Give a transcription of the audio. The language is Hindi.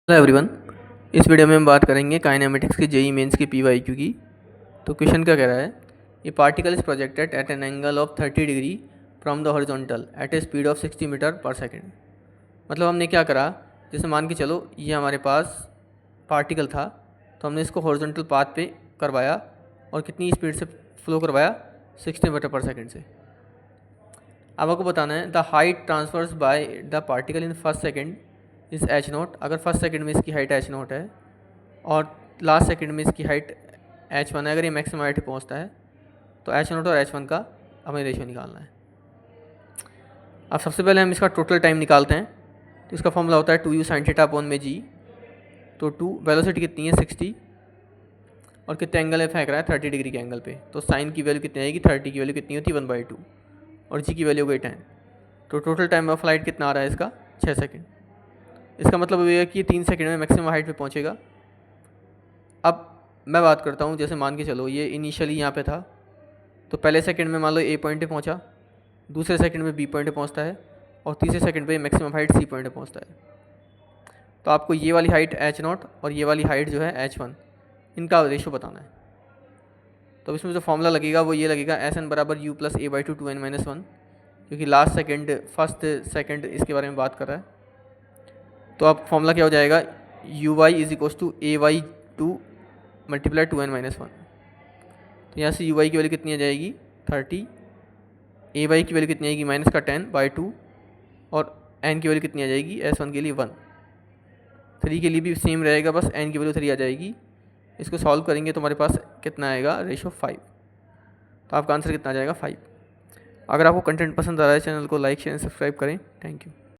Hello everyone. इस वीडियो में हम बात करेंगे काइनेमेटिक्स के जेई मेंस के पीवाईक्यू की। तो क्वेश्चन क्या कह रहा है, ये particle is projected at an angle of 30 degree from the horizontal at a speed of 60 metre per second. मतलब हमने क्या करा, जैसे मान के चलो ये हमारे पास पार्टिकल था, तो हमने इसको हॉरिजॉन्टल पाथ पे करवाया और कितनी स्पीड से फ्लो करवाया, 60 मीटर पर सेकेंड से। अब आपको बताना है the height transfers by the particle in first second is H note. अगर फर्स्ट सेकंड में इसकी हाइट एच नोट है और लास्ट सेकंड में इसकी हाइट एच वन है, अगर ये मैक्सिमम हाइट पहुंचता है तो एच नोट और एच वन का हमें रेशियो निकालना है। अब सबसे पहले हम इसका टोटल टाइम निकालते हैं। तो इसका फॉर्मूला होता है 2u sin थीटा अपॉन में जी। तो 2 वेलोसिटी कितनी है 60 और कितने एंगल में फेंक रहा है 30 डिग्री के एंगल पे। तो साइन की वैल्यू कितनी आएगी, 30 की वैल्यू कितनी होती है 1/2 और जी की वैल्यू हो गई 10। तो टोटल टाइम ऑफ फ्लाइट कितना आ रहा है इसका 6 सेकेंड। इसका मतलब ये है कि 3 सेकंड में मैक्सिमम हाइट पे पहुंचेगा। अब मैं बात करता हूँ, जैसे मान के चलो ये इनिशियली यहाँ पे था, तो पहले सेकंड में मान लो ए पॉइंट पे पहुँचा, दूसरे सेकंड में बी पॉइंट पे पहुँचता है और तीसरे सेकंड पे मैक्सिमम हाइट सी पॉइंट पे पहुँचता है। तो आपको ये वाली हाइट एच नॉट और ये वाली हाइट जो है एच वन, इनका रेशो बताना है। तो इसमें जो फॉर्मूला लगेगा वो ये लगेगा एस एन बराबर you plus A by 2 2n - 1, क्योंकि लास्ट सेकंड फर्स्ट सेकंड इसके बारे में बात कर रहा है। तो अब फॉर्मूला क्या हो जाएगा, U Y is equals to A Y 2 multiply 2n - 1। तो यहाँ से यू वाई की वैल्यू कितनी आ जाएगी 30, ए वाई की वैल्यू कितनी आएगी -10/2 और एन की वैल्यू कितनी आ जाएगी S1 के लिए 1। 3 के लिए भी सेम रहेगा, बस एन की वैल्यू 3 आ जाएगी। इसको सॉल्व करेंगे तो हमारे पास कितना आएगा रेशो 5। तो आपका आंसर कितना आ जाएगा 5। अगर आपको कंटेंट पसंद आ रहा है चैनल को लाइक शेयर सब्सक्राइब करें। Thank you.